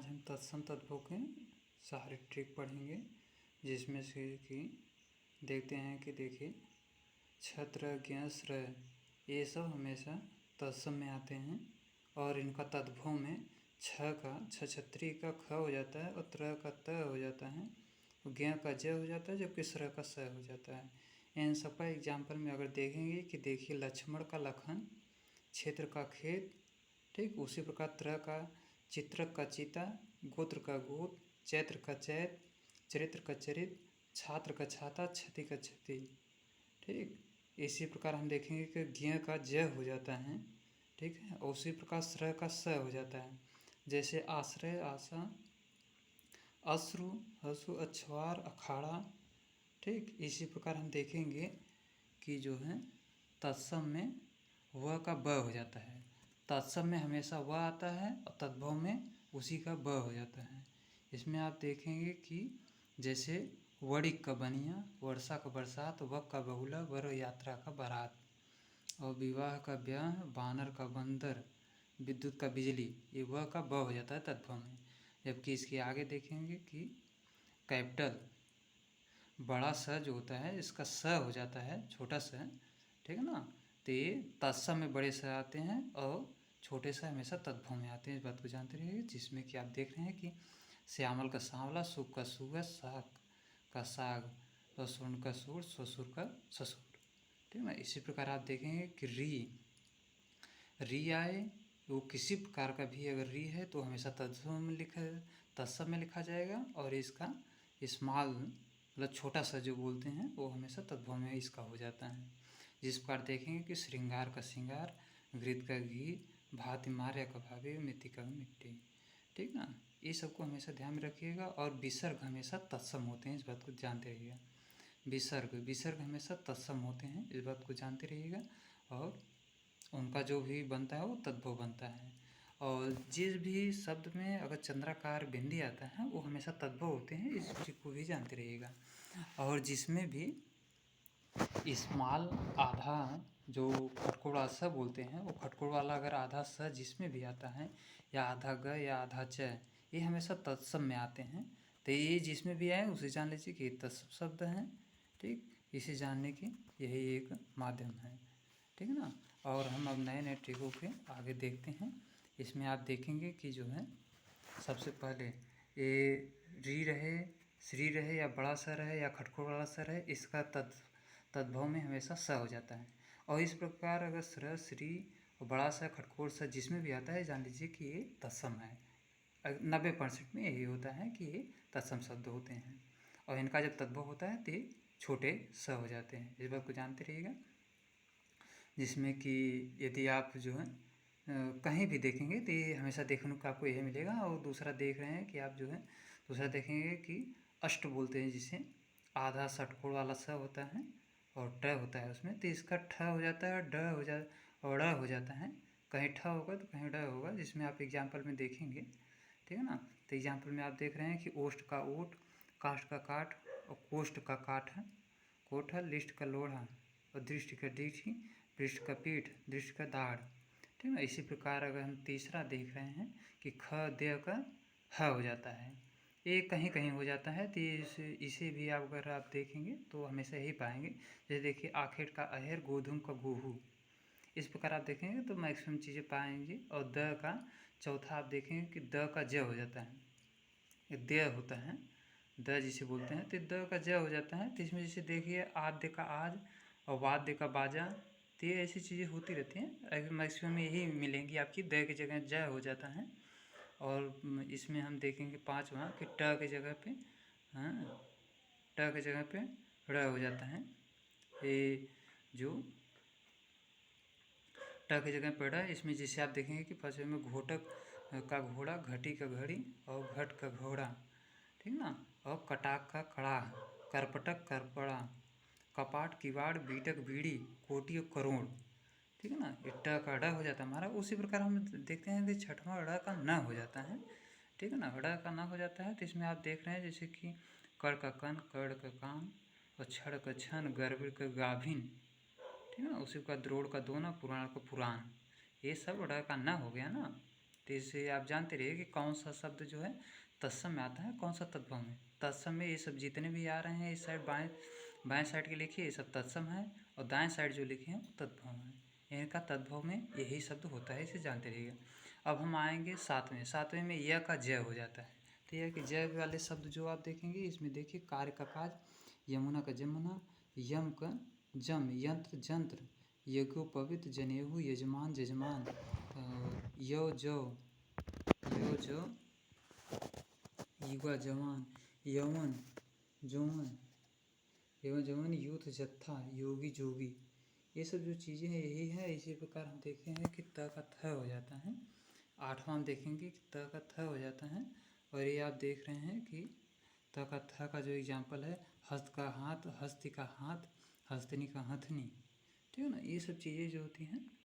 आज हम तत्सम तद्भव के सारे ट्रिक पढ़ेंगे, जिसमें से कि देखते हैं कि देखिए छत्र ज्ञ स्र ये सब हमेशा तत्सम में आते हैं और इनका तद्भव में छ का छछत्री का ख हो जाता है और त्र का त हो जाता है, ज्ञ का ज हो जाता है, जबकि स्र का स हो जाता है। इन सब का एग्जाम्पल में अगर देखेंगे कि देखिए लक्ष्मण का लखन, क्षेत्र का खेत, ठीक उसी प्रकार त्र का चित्रक का चिता, गोत्र का गोत्र, चैत्र का चैत, चरित्र का चरित, छात्र का छाता, क्षति का क्षति। ठीक इसी प्रकार हम देखेंगे कि ज्ञ का ज हो जाता है, ठीक है, और उसी प्रकार स्र का स हो जाता है। जैसे आश्रय, आशा, अश्रु, हसु, अछवार, अखाड़ा। ठीक इसी प्रकार हम देखेंगे कि जो है तत्सम में व का ब हो जाता है। तत्सम में हमेशा व आता है और तद्भव में उसी का ब हो जाता है। इसमें आप देखेंगे कि जैसे वणिक का बनिया, वर्षा का बरसात, वक का बहुला, वर यात्रा का बारात, और विवाह का ब्याह, बानर का बंदर, विद्युत का बिजली, ये व का ब हो जाता है तद्भव में। जबकि इसके आगे देखेंगे कि कैपिटल बड़ा स जो होता है इसका स हो जाता है छोटा स, ठीक है ना। तो ये तत्सम में बड़े स आते हैं और छोटे स हमेशा तद्भव में आते हैं, इस बात को जानते रहिए। जिसमें कि आप देख रहे हैं कि श्यामल का सांवला, सुख का सुगा, साग का साग, ससुर का सुर, ससुर का ससुर, ठीक है ना। इसी प्रकार आप देखेंगे कि री आए, वो किसी प्रकार का भी अगर री है तो हमेशा तत्सम में लिखा जाएगा, और इसका स्मॉल मतलब छोटा सा जो बोलते हैं वो हमेशा तद्भव में इसका हो जाता है। जिस प्रकार देखेंगे कि श्रृंगार का श्रृंगार, घृत का घी, भाति मार्य का भाभी, मिट्टी का मिट्टी, ठीक ना। ये सबको हमेशा ध्यान में रखिएगा। और विसर्ग हमेशा तत्सम होते हैं, इस बात को जानते रहिएगा। विसर्ग हमेशा तत्सम होते हैं, इस बात को जानते रहिएगा। और उनका जो भी बनता है वो तद्भव बनता है। और जिस भी शब्द में अगर चंद्राकार बिंदी आता है वो हमेशा तद्भव होते हैं, इस ट्रिक को भी जानते रहिएगा। और जिसमें भी स्मॉल आधा जो खटकोड़ा स बोलते हैं, वो खटकोड़ वाला अगर आधा स जिसमें भी आता है, या आधा ग या आधा च, ये हमेशा तत्सम में आते हैं। तो ये जिसमें भी आए उसे जान लीजिए कि तत्सम शब्द हैं, ठीक। इसे जानने की यही एक माध्यम है, ठीक है ना। और हम अब नए नए ट्रिकों के आगे देखते हैं। इसमें आप देखेंगे कि जो है सबसे पहले ये री रहे, श्री रहे, या बड़ा सा रहे, या खटखोड़ वाला सा रहे, इसका तद्भव में हमेशा स हो जाता है। और इस प्रकार अगर स्र, श्री और बड़ा सा, खटखोड़ सा जिसमें भी आता है, जान लीजिए कि ये तत्सम है। 90% में यही होता है कि ये तत्सम शब्द होते हैं, और इनका जब तद्भव होता है तो ये छोटे स हो जाते हैं, इस बात को जानते रहिएगा। जिसमें कि यदि आप जो है कहीं भी देखेंगे तो ये हमेशा देखने को आपको यही मिलेगा। और दूसरा देख रहे हैं कि आप जो है दूसरा देखेंगे कि अष्ट बोलते हैं, जिसे आधा षटकोण वाला स होता है और ट होता है उसमें, तो इसका ठ हो जाता है, ड हो जाता और ड़ हो जाता है। कहीं ठ होगा तो कहीं ड होगा, जिसमें आप एग्जाम्पल में देखेंगे, ठीक है ना। तो एग्जाम्पल में आप देख रहे हैं कि ओष्ठ का ओट, काष्ठ का काठ और कोष्ठ का काठ है, कोठ है, लिष्ट का लोढ़ा और दृष्टि का दृष्टि, पृष्ठ का पीठ, दृष्टि का दाढ़, ठीक है। इसी प्रकार अगर हम तीसरा देख रहे हैं कि ख देह का ह हो जाता है, ये कहीं कहीं हो जाता है, तो इसे भी आप अगर आप देखेंगे तो हमेशा यही पाएंगे। जैसे देखिए आखेट का अहेर, गोधूम का गोहू, इस प्रकार आप देखेंगे तो मैक्सिमम चीज़ें पाएंगे। और द का चौथा आप देखेंगे कि द का ज हो जाता है, ये द होता है, द जिसे बोलते हैं, तो द का ज हो जाता है। तो इसमें जैसे देखिए आद्य का आज और वाद्य का बाजा, तो ये ऐसी चीज़ें होती रहती हैं, मैक्सिमम में यही मिलेंगी आपकी, द की जगह ज हो जाता है। और इसमें हम देखेंगे पाँचवा कि ट की जगह पे, हाँ, ट की जगह पे ड़ हो जाता है। ये जो ट की जगह पे ड़, इसमें जैसे आप देखेंगे कि पाँचवें में घोटक का घोड़ा, घटी का घड़ी और घट का घोड़ा, ठीक ना। और कटाक का कड़ा, करपटक करपड़ा, कपाट किवाड़, बीटक बीड़ी, कोटि और करोड़, ठीक है ना। ये ट का ड हो जाता है हमारा। उसी प्रकार हम देखते हैं कि छठवां ड़ का न हो जाता है, ठीक है ना, ड़ का न हो जाता है। तो इसमें आप देख रहे हैं जैसे कि कड़ का कन, कड़ का कान और छड़ का छन, गर्भिण का गाभिन, ठीक है ना। उसी का द्रोड़ का दोना, पुराण का पुराण, ये सब ड़ का न हो गया ना। तो इससे आप जानते रहिए कि कौन सा शब्द जो है तत्सम में आता है, कौन सा तद्भव में। तत्सम में ये सब जितने भी आ रहे हैं इस साइड बाएं बाएं साइड के लिखिए, ये सब तत्सम है, और दाएं साइड जो लिखे हैं वो तद्भव है। इनका तद्भव में यही शब्द होता है, इसे जानते रहिएगा। अब हम आएंगे सातवें। सातवें में य का जय हो जाता है। तो यह कि जय वाले शब्द जो आप देखेंगे इसमें देखिए कार्य का काज, यमुना का जमुना, यम का जम, यंत्र जंत्र, यज्ञोपवित, जनेऊ यजमान जजमान, यो जो, यो जो, युवा जवान, यौवन जौवन, एवं जवान यूथ जत्था, योगी जोगी, ये सब जो चीज़ें हैं यही है। इसी प्रकार हम देखे हैं कि त का थ हो जाता है। आठवां हम देखेंगे कि त का थ हो जाता है। और ये आप देख रहे हैं कि त का थ का जो एग्जाम्पल है, हस्त का हाथ, हस्ती का हाथ, हस्तनी का हथनी, ठीक है ना। ये सब चीज़ें जो होती हैं